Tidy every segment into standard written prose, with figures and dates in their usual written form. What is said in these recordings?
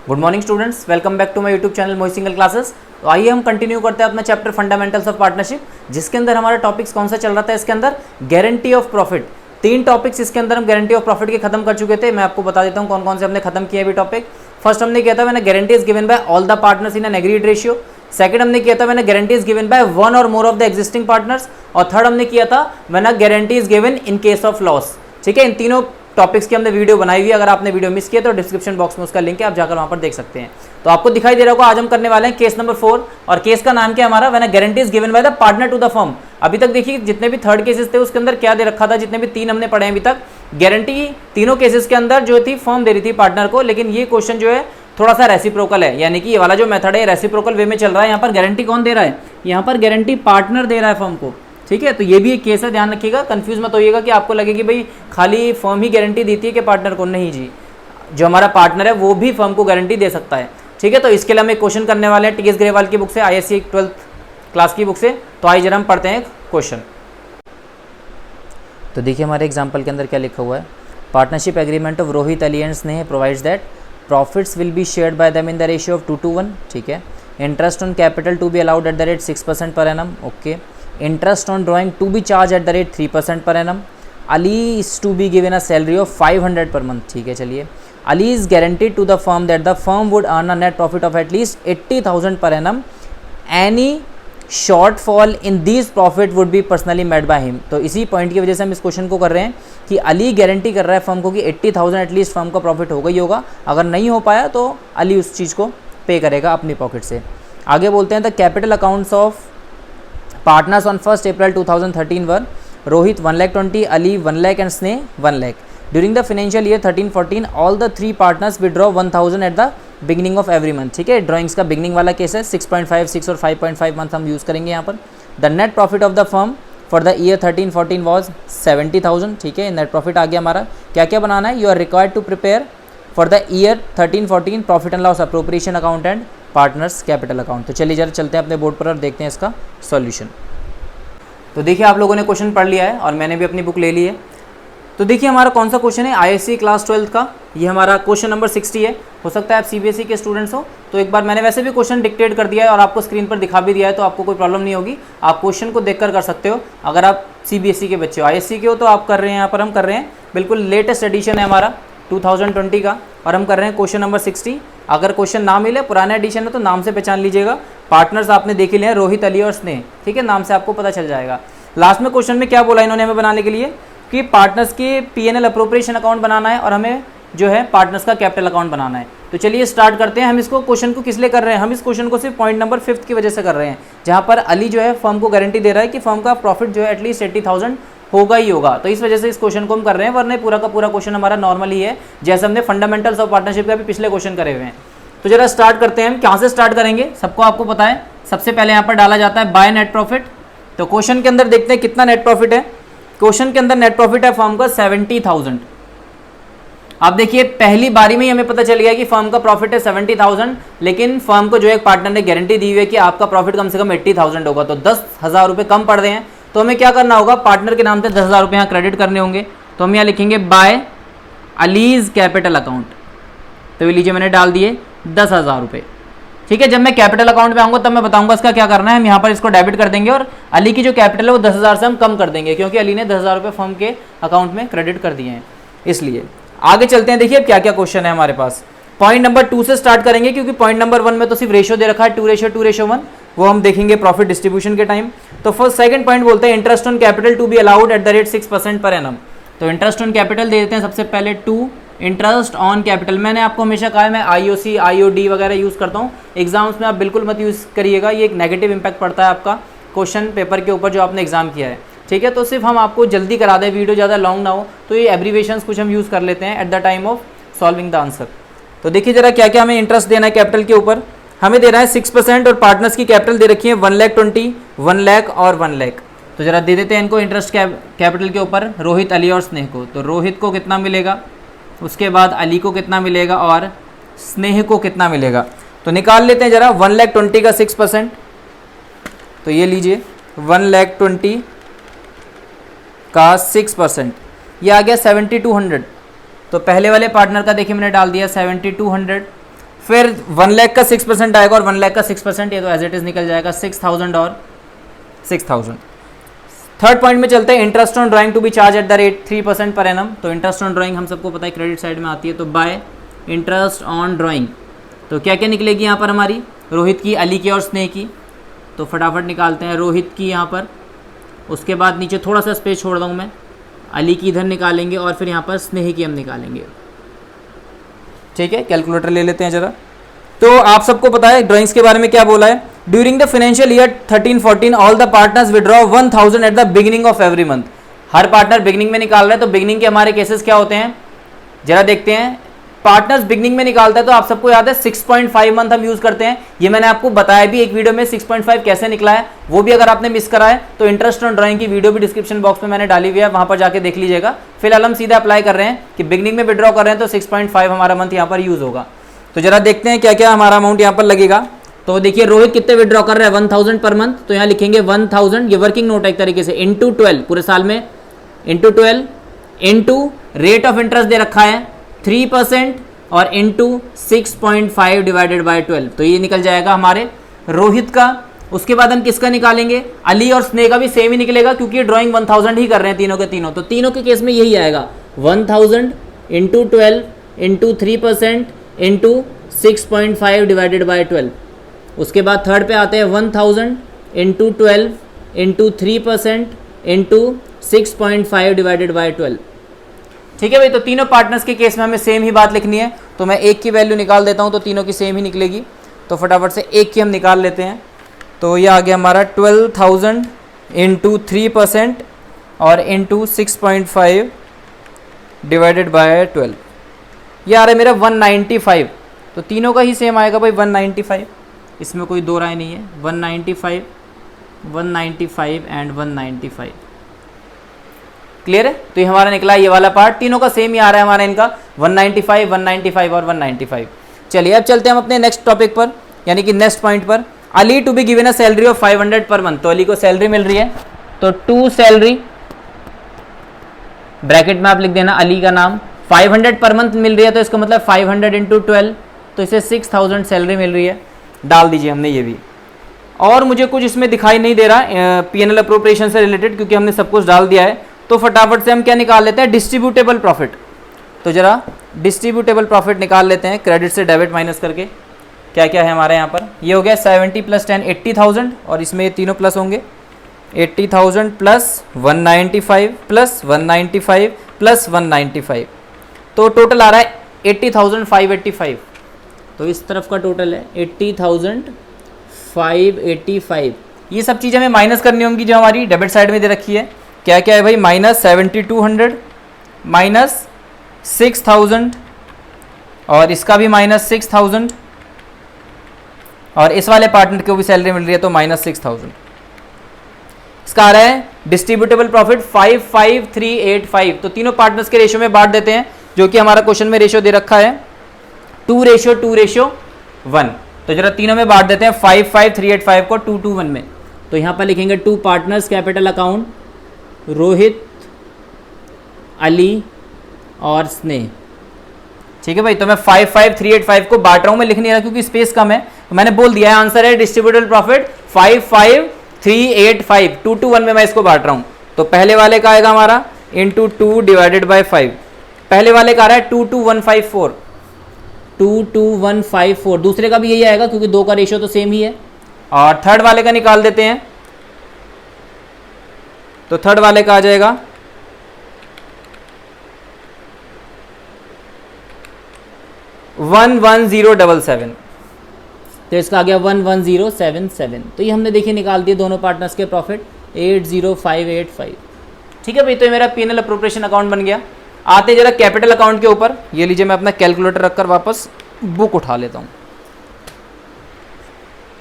Good morning students, welcome back to my YouTube channel Mohit Singhal classes. तो आइए हम continue करते हैं अपना चैप्टर फंडामेंटल्स ऑफ पार्टनरशिप, जिसके अंदर हमारा टॉपिक्स कौन सा चल रहा था। इसके अंदर गारंटी ऑफ प्रॉफिट, 3 टॉपिक्स इसके अंदर हम गारंटी ऑफ प्रॉफिट के खत्म कर चुके थे। मैं आपको बता देता हूँ कौन कौन से हमने खत्म किया अभी टॉपिक। फर्स्ट हमने किया था मैंने guarantee is given by all the partners in an agreed ratio. Second हमने किया था मैंने guarantee is given by one or more of the existing partners. और थर्ड हमने किया था मैंने guarantee is given in case of loss. ठीक है, इन तीनों टॉपिक्स की हमने वीडियो बनाई हुई है। अगर आपने वीडियो मिस किया तो डिस्क्रिप्शन बॉक्स में उसका लिंक है, आप जाकर वहां पर देख सकते हैं। तो आपको दिखाई दे रहा होगा आज हम करने वाले हैं केस नंबर 4, और केस का नाम क्या है हमारा, when a guarantee is given by the partner to the firm. अभी तक देखिए जितने भी थर्ड केसेस थे उसके अंदर क्या दे रखा था, जितने भी 3 हमने पढ़े हैं अभी तक, गारंटी तीनों केसेस के अंदर जो थी फर्म दे रही थी पार्टनर को। लेकिन ये क्वेश्चन जो है थोड़ा सा रेसिप्रोकल है, यानी कि ये वाला जो मेथड है रेसिप्रोकल वे में चल रहा है। यहाँ पर गारंटी कौन दे रहा है, यहाँ पर गारंटी पार्टनर दे रहा है फर्म को। ठीक है, तो ये भी एक केस है, ध्यान रखिएगा, कंफ्यूज मत होइएगा कि आपको लगे कि भाई खाली फर्म ही गारंटी देती है कि पार्टनर को। नहीं जी, जो हमारा पार्टनर है वो भी फर्म को गारंटी दे सकता है। ठीक है, तो इसके लिए हम एक क्वेश्चन करने वाले हैं टी एस ग्रेवाल की बुक से, ISC 12th क्लास की बुक से। तो आइए जरा हम पढ़ते हैं क्वेश्चन। तो देखिए हमारे एग्जाम्पल के अंदर क्या लिखा हुआ है, partnership agreement of Rohit Ali and Sneh provides that profits will be shared by them in the ratio of 2:1। ठीक है, interest on capital to be allowed at the rate 6% per annum. Okay, interest on drawing to be charged at the rate 3% per annum. Ali is to be given a salary of 500 per month. ठीक है, चलिए, Ali is guaranteed to the firm that the firm would earn a net profit of at least 80,000 per annum. Any shortfall in these profit would be personally met by him. तो इसी point की वजह से हम इस question को कर रहे हैं कि अली गारंटी कर रहा है फर्म को कि 80,000 एटलीस्ट फर्म का प्रॉफिट होगा ही होगा। अगर नहीं हो पाया तो अली उस चीज़ को पे करेगा अपनी पॉकेट से। आगे बोलते हैं the capital accounts of Partners on 1st April 2013 were Rohit 1,20,000, Ali 1,00,000 and Sneh 1,00,000. During the financial year 13-14, all the 3 partners withdraw 1,000 at the beginning of every month. ठीक है, ड्राइंग्स का बिगनिंग वाला केस है, 6.5, 6 और 5.5 मंथ हम use करेंगे यहाँ पर। The net profit of the firm for the year 13-14 was 70,000। ठीक है, नेट प्रॉफिट आ गया हमारा। क्या क्या बनाना है, you are required to prepare for the year 13-14 profit and loss appropriation account and partners capital account. तो चलिए जरा चलते हैं अपने बोर्ड पर और देखते हैं इसका सॉल्यूशन। तो देखिए आप लोगों ने क्वेश्चन पढ़ लिया है और मैंने भी अपनी बुक ले ली है। तो देखिए हमारा कौन सा क्वेश्चन है, ISC क्लास 12th का, ये हमारा क्वेश्चन नंबर 60 है। हो सकता है आप CBSE के स्टूडेंट्स हो, तो एक बार मैंने वैसे भी क्वेश्चन डिक्टेट कर दिया है और आपको स्क्रीन पर दिखा भी दिया है, तो आपको कोई प्रॉब्लम नहीं होगी, आप क्वेश्चन को देखकर कर सकते हो। अगर आप CBSE के बच्चे हो, ISC के हो तो आप कर रहे हैं, यहाँ पर हम कर रहे हैं बिल्कुल लेटेस्ट एडिशन है हमारा 2020 का, और हम कर रहे हैं क्वेश्चन नंबर 60। अगर क्वेश्चन ना मिले, पुराना एडिशन है, तो नाम से पहचान लीजिएगा। पार्टनर्स आपने देख ही लिया, रोहित, अली और स्नेह। ठीक है, नाम से आपको पता चल जाएगा। लास्ट में क्वेश्चन में क्या बोला इन्होंने हमें बनाने के लिए कि पार्टनर्स के P&L अप्रोप्रिएशन अकाउंट बनाना है और हमें जो है पार्टनर्स का कैपिटल अकाउंट बनाना है। तो चलिए स्टार्ट करते हैं। हम इसको क्वेश्चन को किस लिए कर रहे हैं, हम इस क्वेश्चन को सिर्फ पॉइंट नंबर 5 की वजह से कर रहे हैं, जहाँ पर अली जो है फर्म को गारंटी दे रहा है कि फर्म का प्रॉफिट जो है एटलीस्ट 80,000 होगा ही होगा। तो इस वजह से इस क्वेश्चन को हम कर रहे हैं, वरना पूरा का पूरा क्वेश्चन हमारा नॉर्मल ही है, जैसे हमने फंडामेंटल्स ऑफ पार्टनरशिप का भी पिछले क्वेश्चन करे हुए हैं। तो जरा स्टार्ट करते हैं, हम कहाँ से स्टार्ट करेंगे, सबको आपको पता है। सबसे पहले यहाँ पर डाला जाता है बाय नेट प्रॉफिट। तो क्वेश्चन के अंदर देखते हैं कितना नेट प्रॉफिट है। क्वेश्चन के अंदर नेट प्रॉफिट है फर्म का 70,000। आप देखिए पहली बारी में ही हमें पता चल गया कि फर्म का प्रॉफिट है 70,000, लेकिन फर्म को जो एक पार्टनर ने गारंटी दी हुई है कि आपका प्रॉफिट कम से कम 80,000 होगा। तो 10,000 रुपये कम पड़ रहे हैं, तो हमें क्या करना होगा, पार्टनर के नाम से 10,000 रुपये यहाँ क्रेडिट करने होंगे। तो हम यहाँ लिखेंगे बाय अलीज कैपिटल अकाउंट। तो ये लीजिए मैंने डाल दिए 10,000 रुपये। ठीक है, जब मैं कैपिटल अकाउंट में आऊँगा तब मैं बताऊंगा इसका क्या करना है। हम यहाँ पर इसको डेबिट कर देंगे और अली की जो कैपिटल है वो 10,000 से हम कम कर देंगे, क्योंकि अली ने 10,000 रुपये फर्म के अकाउंट में क्रेडिट कर दिए हैं। इसलिए आगे चलते हैं, देखिए अब क्या क्या क्वेश्चन है हमारे पास। पॉइंट नंबर 2 से स्टार्ट करेंगे, क्योंकि पॉइंट नंबर 1 में तो सिर्फ रेशियो दे रखा है 2:1, वो हम देखेंगे प्रॉफिट डिस्ट्रीब्यूशन के टाइम। तो फर्स्ट सेकंड पॉइंट बोलते हैं interest on capital to be allowed at the rate 6% per annum. तो इंटरेस्ट ऑन कैपिटल दे देते हैं सबसे पहले 2 इंटरेस्ट ऑन कैपिटल। मैंने आपको हमेशा कहा है मैं IOC IOD वगैरह यूज़ करता हूँ, एग्जाम्स में आप बिल्कुल मत यूज़ करिएगा, ये एक नेगेटिव इंपैक्ट पड़ता है आपका क्वेश्चन पेपर के ऊपर जो आपने एग्जाम किया है। ठीक है, तो सिर्फ हम आपको जल्दी करा दें, वीडियो ज़्यादा लॉन्ग ना हो, तो ये एब्रीवेशंस कुछ हम यूज़ कर लेते हैं at the time of solving the answer. तो देखिए जरा क्या क्या हमें इंटरेस्ट देना है कैपिटल के ऊपर। हमें दे रहा है 6% और पार्टनर्स की कैपिटल दे रखी है 1,20,000, 1,00,000 और 1,00,000। तो जरा दे देते हैं इनको इंटरेस्ट कैपिटल के ऊपर, रोहित, अली और स्नेह को। तो रोहित को कितना मिलेगा, उसके बाद अली को कितना मिलेगा और स्नेह को कितना मिलेगा। तो निकाल लेते हैं जरा 1,20,000 का 6%। तो ये लीजिए 1,20,000 का 6%, ये आ गया 7,200। तो पहले वाले पार्टनर का देखिए मैंने डाल दिया 7,200 फिर 1 लाख का 6% आएगा और 1 लाख का 6%, ये तो एज इट इज निकल जाएगा 6000 और 6000। थर्ड पॉइंट में चलते हैं, interest on drawing to be charged at the rate 3% per annum. तो इंटरेस्ट ऑन ड्राइंग हम सबको पता है क्रेडिट साइड में आती है, तो बाय इंटरेस्ट ऑन ड्राइंग तो क्या क्या निकलेगी यहाँ पर हमारी, रोहित की, अली की और स्नेह की। तो फटाफट निकालते हैं रोहित की यहाँ पर, उसके बाद नीचे थोड़ा सा स्पेस छोड़ रहा हूँ मैं, अली की इधर निकालेंगे और फिर यहाँ पर स्नेह की हम निकालेंगे। ठीक है, कैलकुलेटर ले लेते हैं जरा। तो आप सबको पता है ड्राइंग्स के बारे में क्या बोला है, during the financial year 13-14 all the partners withdraw 1000 at the beginning of every month. Her partner beginning में निकाल रहा है, तो बिगिनिंग के हमारे केसेस क्या होते हैं जरा देखते हैं। पार्टनर्स बिगनिंग में निकालता है तो आप सबको याद है 6.5 मंथ हम यूज करते हैं, ये मैंने आपको बताया भी एक वीडियो में 6.5 कैसे निकला है, वो भी अगर आपने मिस करा है तो इंटरेस्ट ऑन ड्राइंग की वीडियो भी डिस्क्रिप्शन बॉक्स में मैंने डाली हुई है, वहां पर जाके देख लीजिएगा। फिलहाल हम सीधा अप्लाई कर रहे हैं कि बिगनिंग में विड्रॉ कर रहे हैं तो 6.5 हमारा मंथ यहाँ पर यूज होगा। तो जरा देखते हैं क्या क्या हमारा अमाउंट यहाँ पर लगेगा। तो देखिए रोहित कितने विड्रॉ कर रहा है 1000 पर मंथ, तो यहाँ लिखेंगे 1000, ये वर्किंग नोट है एक तरीके से, इंटू 12 पूरे साल में, into 12 into rate of interest दे रखा है 3% और इंटू 6.5 डिवाइडेड बाय 12, तो ये निकल जाएगा हमारे रोहित का। उसके बाद हम किसका निकालेंगे, अली और स्नेह का भी सेम ही निकलेगा क्योंकि ड्राइंग 1000 ही कर रहे हैं तीनों के तीनों, तो तीनों के केस में यही आएगा 1000 into 12 into 3% into 6.5 divided by 12। उसके बाद थर्ड पे आते हैं 1000 into 12 into 3% into 6.5 divided by 12। ठीक है भाई, तो तीनों पार्टनर्स के केस में हमें सेम ही बात लिखनी है, तो मैं एक की वैल्यू निकाल देता हूं तो तीनों की सेम ही निकलेगी। तो फटाफट से एक की हम निकाल लेते हैं। तो ये आ गया हमारा 12,000 इंटू 3% और इंटू 6.5 डिवाइडेड बाय 12, ये आ रहा है मेरा 195। तो तीनों का ही सेम आएगा भाई 195, इसमें कोई दो राय नहीं है। 195 195 एंड 195, क्लियर है। तो ये हमारा निकला ये वाला पार्ट, तीनों का सेम ही आ रहा है हमारा इनका 195 195 और 195। चलिए अब चलते हैं हम अपने नेक्स्ट टॉपिक पर, यानी कि नेक्स्ट पॉइंट पर। Ali to be given a salary of 500 per month, तो अली को सैलरी मिल रही है, तो टू सैलरी ब्रैकेट में आप लिख देना अली का नाम, 500 पर मंथ मिल रही है तो इसका मतलब 500 इंटू 12, तो इसे 6000 सैलरी मिल रही है, डाल दीजिए हमने ये भी। और मुझे कुछ इसमें दिखाई नहीं दे रहा पीएनएल अप्रोप्रिएशन से रिलेटेड क्योंकि हमने सब कुछ डाल दिया है। तो फटाफट से हम क्या निकाल लेते हैं, डिस्ट्रीब्यूटेबल प्रॉफिट। तो जरा डिस्ट्रीब्यूटेबल प्रॉफिट निकाल लेते हैं क्रेडिट से डेबिट माइनस करके। क्या क्या है हमारे यहाँ पर, ये हो गया 70 + 10 80,000 और इसमें ये तीनों प्लस होंगे 80,000 प्लस 195 प्लस 195 प्लस 195, तो टोटल आ रहा है 80,585। तो इस तरफ का टोटल है 80,585। ये सब चीज़ें हमें माइनस करनी होंगी जो हमारी डेबिट साइड में दे रखी है। क्या क्या है भाई, माइनस 7200 माइनस 6000 और इसका भी माइनस 6000 और इस वाले पार्टनर को भी सैलरी मिल रही है तो माइनस 6000। इसका आ रहा है डिस्ट्रीब्यूटेबल प्रॉफिट 55385। तो तीनों पार्टनर्स के रेशियो में बांट देते हैं जो कि हमारा क्वेश्चन में रेशियो दे रखा है 2:2:1। तो जरा तीनों में बांट देते हैं 55385 को 2:1 में। तो यहाँ पर लिखेंगे to partners capital account, Rohit, Ali और स्नेह। ठीक है भाई, तो मैं 55385 को बांट रहा हूं, मैं लिख नहीं रहा क्योंकि स्पेस कम है, तो मैंने बोल दिया है आंसर है डिस्ट्रीब्यूटेबल प्रॉफिट 55385, 2:1 में मैं इसको बांट रहा हूं। तो पहले वाले का आएगा हमारा इंटू 2 डिवाइडेड बाय 5, पहले वाले का आ रहा है 22154, 22154, दूसरे का भी यही आएगा क्योंकि दो का रेशियो तो सेम ही है। और थर्ड वाले का निकाल देते हैं, तो थर्ड वाले का आ जाएगा 11077, तो इसका आ गया 11077। तो ये हमने देखिए निकाल दिए दोनों पार्टनर्स के प्रॉफिट 80585। ठीक है भाई, तो ये मेरा पीएनएल अप्रोप्रिएशन अकाउंट बन गया। आते जरा कैपिटल अकाउंट के ऊपर, ये लीजिए मैं अपना कैलकुलेटर रखकर वापस बुक उठा लेता हूं।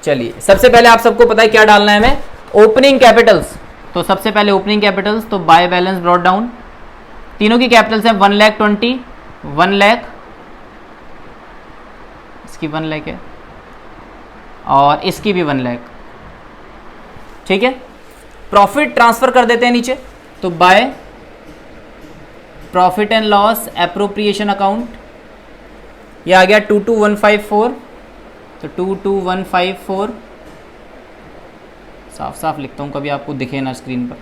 चलिए सबसे पहले आप सबको पता है क्या डालना है हमें, ओपनिंग कैपिटल्स। तो सबसे पहले ओपनिंग कैपिटल्स, तो बाय बैलेंस ब्रॉट डाउन, तीनों की कैपिटल्स हैं 1,20,000, 1 लाख, इसकी 1 लाख है और इसकी भी 1 लाख। ठीक है, प्रॉफिट ट्रांसफर कर देते हैं नीचे, तो by profit and loss appropriation account, ये आ गया 22154, तो 22154 साफ साफ लिखता हूँ कभी आपको दिखे ना स्क्रीन पर,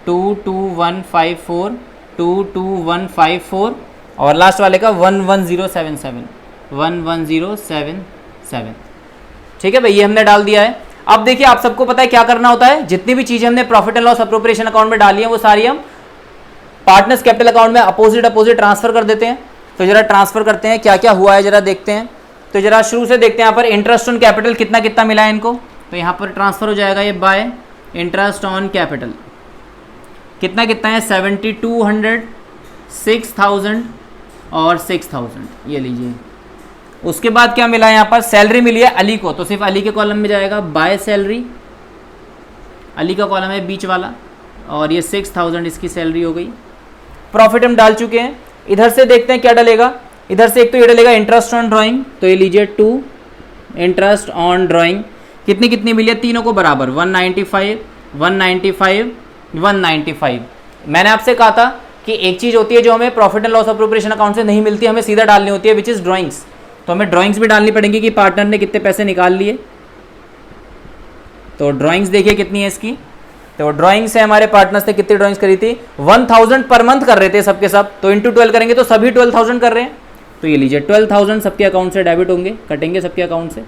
22154, 22154 और लास्ट वाले का 11077, 11077। ठीक है भाई, ये हमने डाल दिया है। अब देखिए आप सबको पता है क्या करना होता है, जितनी भी चीजें हमने profit and loss appropriation account में डाली हैं वो सारी हम पार्टनर्स कैपिटल अकाउंट में अपोजिट ट्रांसफर कर देते हैं। तो जरा ट्रांसफर करते हैं, क्या क्या हुआ है जरा देखते हैं। तो जरा शुरू से देखते हैं, यहाँ पर इंटरेस्ट ऑन कैपिटल कितना कितना मिला है इनको, तो यहाँ पर ट्रांसफर हो जाएगा ये बाय इंटरेस्ट ऑन कैपिटल, कितना कितना है 7200, 6000 और 6000, ये लीजिए। उसके बाद क्या मिला है यहाँ पर, सैलरी मिली है अली को, तो सिर्फ अली के कॉलम में जाएगा बाय सैलरी, अली का कॉलम है बीच वाला, और ये 6000 इसकी सैलरी हो गई। प्रॉफिट हम डाल चुके हैं। इधर से देखते हैं क्या डलेगा, इधर से एक तो ये डलेगा इंटरेस्ट ऑन ड्राइंग, तो ये लीजिए 2 इंटरेस्ट ऑन ड्राइंग, कितनी कितनी मिली है तीनों को बराबर, 195, 195, 195। मैंने आपसे कहा था कि एक चीज़ होती है जो हमें profit and loss appropriation account से नहीं मिलती, हमें सीधा डालनी होती है, विच इज़ ड्राइंग्स। तो हमें ड्राइंग्स भी डालनी पड़ेंगी कि पार्टनर ने कितने पैसे निकाल लिए। तो ड्राइंग्स देखिए कितनी है इसकी, तो ड्राइंग से हमारे पार्टनर्स ने कितनी ड्राइंग्स करी थी, 1000 पर मंथ कर रहे थे सबके सब, तो इंटू 12 करेंगे तो सभी 12000 कर रहे हैं। तो ये लीजिए 12000 सबके अकाउंट से डेबिट होंगे, कटेंगे सबके अकाउंट से।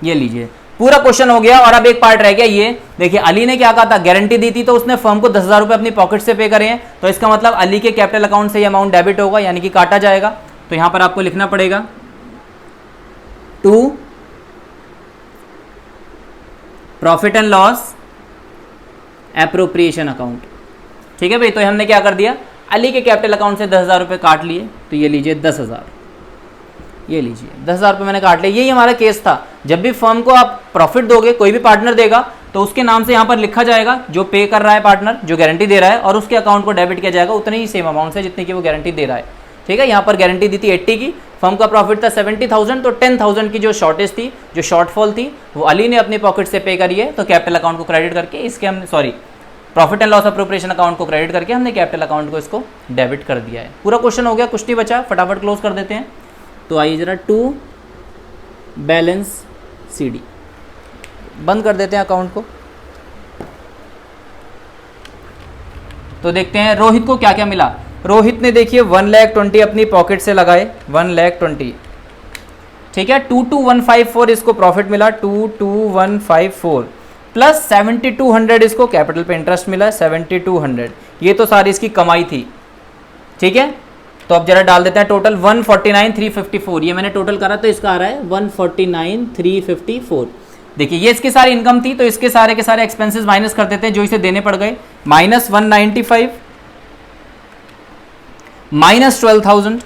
ये लीजिए पूरा क्वेश्चन हो गया। और अब एक पार्ट रह गया, ये देखिए अली ने क्या कहा था, गारंटी दी थी तो उसने फर्म को 10,000 रुपये अपनी पॉकेट से पे करे हैं, तो इसका मतलब अली के कैपिटल अकाउंट से ये अमाउंट डेबिट होगा, यानी कि काटा जाएगा। तो यहां पर आपको लिखना पड़ेगा 2 profit and loss appropriation account. ठीक है भाई, तो हमने क्या कर दिया, अली के कैपिटल अकाउंट से 10,000 रुपये काट लिए, तो ये लीजिए 10,000, ये लीजिए 10,000 रुपये मैंने काट लिए। यही हमारा केस था, जब भी फर्म को आप प्रॉफिट दोगे, कोई भी पार्टनर देगा, तो उसके नाम से यहाँ पर लिखा जाएगा जो पे कर रहा है पार्टनर, जो गारंटी दे रहा है, और उसके अकाउंट को डेबिट किया जाएगा उतने ही सेम अमाउंट से जितने की वो गारंटी दे रहा है। ठीक है, यहाँ पर गारंटी दी थी 80 की, फर्म का प्रॉफिट था 70,000, तो 10,000 की जो शॉर्टेज थी, जो शॉर्टफॉल थी, वो अली ने अपनी पॉकेट से पे करी है, तो कैपिटल अकाउंट को क्रेडिट करके इसके हमने profit and loss appropriation account को क्रेडिट करके हमने कैपिटल अकाउंट को इसको डेबिट कर दिया है। पूरा क्वेश्चन हो गया, कुछ नहीं बचा, फटाफट क्लोज कर देते हैं। तो आइए जरा 2 बैलेंस CD बंद कर देते हैं अकाउंट को। तो देखते हैं रोहित को क्या क्या मिला। रोहित ने देखिए 1,20,000 अपनी पॉकेट से लगाए, 1,20,000। ठीक है, 22,154 इसको प्रॉफिट मिला, 22,154 प्लस 7,200 इसको कैपिटल पे इंटरेस्ट मिला, 7,200। ये तो सारी इसकी कमाई थी। ठीक है, तो अब जरा डाल देते हैं टोटल 149,354। ये मैंने टोटल करा तो इसका आ रहा है 149,354। देखिए ये इसकी सारी इनकम थी, तो इसके सारे के सारे एक्सपेंसेस माइनस कर देते हैं जो इसे देने पड़ गए, माइनस 195 माइनस 12,000,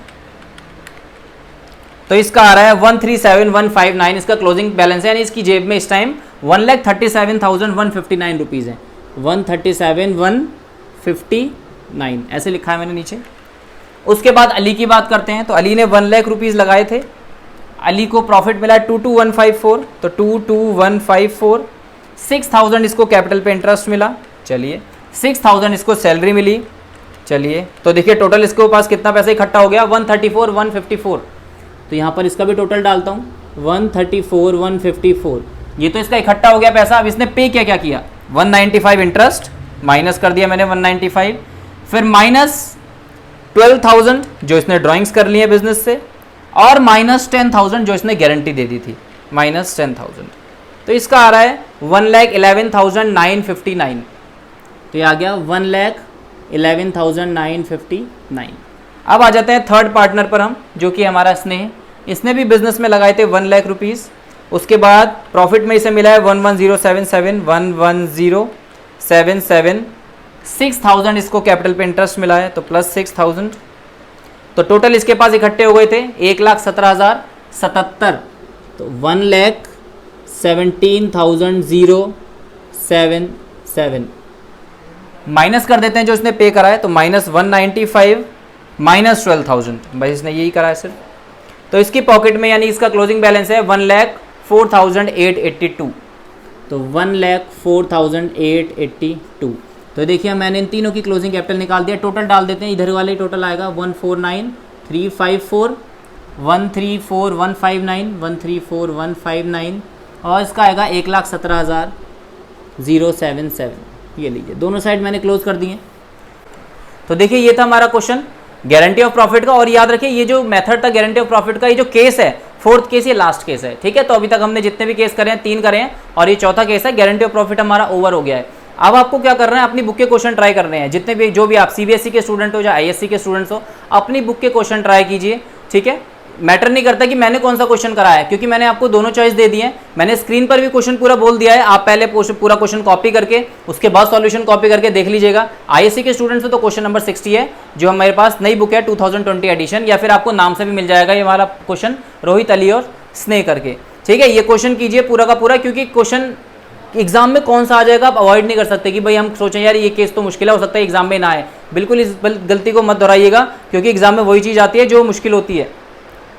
तो इसका आ रहा है 137,159 इसका क्लोजिंग बैलेंस है, यानी इसकी जेब में इस टाइम 1,37,159 रुपीज़ है, 137,159 ऐसे लिखा है मैंने नीचे। उसके बाद अली की बात करते हैं, तो अली ने 1,00,000 रुपीज़ लगाए थे, अली को प्रॉफिट मिला 22,154, तो 22,154, 6,000 इसको कैपिटल पे इंटरेस्ट मिला, चलिए 6,000 इसको सैलरी मिली, चलिए तो देखिए टोटल इसके पास कितना पैसा इकट्ठा हो गया, 134,154। तो यहाँ पर इसका भी टोटल डालता हूँ, 134,154, ये तो इसका इकट्ठा हो गया पैसा। अब इसने पे क्या क्या किया, 195 इंटरेस्ट माइनस कर दिया मैंने 195, फिर माइनस 12,000 जो इसने ड्राइंग्स कर ली है बिजनेस से, और माइनस 10,000 जो इसने गारंटी दे दी थी, माइनस 10,000। तो इसका आ रहा है 1,11,959। तो ये आ गया 1,11,959। अब आ जाते हैं थर्ड पार्टनर पर हम, जो कि हमारा स्नेह, इसने भी बिजनेस में लगाए थे 1,00,000 रुपीज़। उसके बाद प्रॉफिट में इसे मिला है 11077, 11077, 6,000 इसको कैपिटल पे इंटरेस्ट मिला है, तो प्लस 6,000। तो टोटल इसके पास इकट्ठे हो गए थे 1,17,077, तो 1,17,077 माइनस कर देते हैं जो इसने पे करा है, तो माइनस 195 माइनस 12,000, भाई इसने यही करा है सिर्फ। तो इसकी पॉकेट में यानी इसका क्लोजिंग बैलेंस है 1,04,882, तो 1,04,882। तो देखिए मैंने इन तीनों की क्लोजिंग कैपिटल निकाल दिया, टोटल डाल देते हैं, इधर वाले टोटल आएगा 149,354 134,159 134,159 और इसका आएगा 1,17,077। ये लीजिए, दोनों साइड मैंने क्लोज कर दिए। तो देखिए ये था हमारा क्वेश्चन गारंटी ऑफ प्रॉफिट का। और याद रखिए ये जो मेथड था गारंटी ऑफ प्रॉफिट का, ये जो केस है फोर्थ केस, ये लास्ट केस है, ठीक है। तो अभी तक हमने जितने भी केस करे हैं 3 करे हैं और ये चौथा केस है। गारंटी ऑफ प्रॉफिट हमारा ओवर हो गया है। अब आपको क्या करना है, अपनी बुक के क्वेश्चन ट्राई करने हैं। जितने भी जो भी आप सीबीएसई के स्टूडेंट हो या आईएससी के स्टूडेंट्स हो, अपनी बुक के क्वेश्चन ट्राई कीजिए, ठीक है। मैटर नहीं करता कि मैंने कौन सा क्वेश्चन कराया है, क्योंकि मैंने आपको दोनों चॉइस दे दिए हैं। मैंने स्क्रीन पर भी क्वेश्चन पूरा बोल दिया है, आप पहले पूरा क्वेश्चन कॉपी करके उसके बाद सॉल्यूशन कॉपी करके देख लीजिएगा। आईएससी के स्टूडेंट्स हो तो क्वेश्चन नंबर 60 है, जो हमारे पास नई बुक है 2020 एडिशन, या फिर आपको नाम से भी मिल जाएगा ये हमारा क्वेश्चन, रोहित अली और स्नेह करके, ठीक है। ये क्वेश्चन कीजिए पूरा का पूरा, क्योंकि क्वेश्चन एग्जाम में कौन सा आ जाएगा आप अवॉइड नहीं कर सकते कि भाई हम सोचें यार ये केस तो मुश्किल है, हो सकता है एग्जाम में ना आए। बिल्कुल इस गलती को मत दोहराइएगा, क्योंकि एग्जाम में वही चीज़ आती है जो मुश्किल होती है,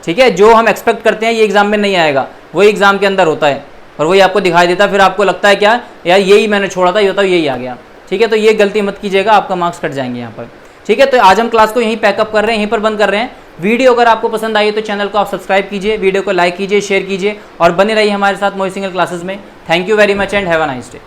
ठीक है। जो हम एक्सपेक्ट करते हैं ये एग्जाम में नहीं आएगा, वही एग्जाम के अंदर होता है और वही आपको दिखाई देता है। फिर आपको लगता है क्या यार यही मैंने छोड़ा था, ये होता यही आ गया, ठीक है। तो ये गलती मत कीजिएगा, आपका मार्क्स कट जाएंगे यहाँ पर, ठीक है। तो आज हम क्लास को यहीं पैकअप कर रहे हैं, यहीं पर बंद कर रहे हैं। वीडियो अगर आपको पसंद आई तो चैनल को आप सब्सक्राइब कीजिए, वीडियो को लाइक कीजिए, शेयर कीजिए और बने रहिए हमारे साथ मोहित सिंगल क्लासेस में। Thank you very much and have a nice day.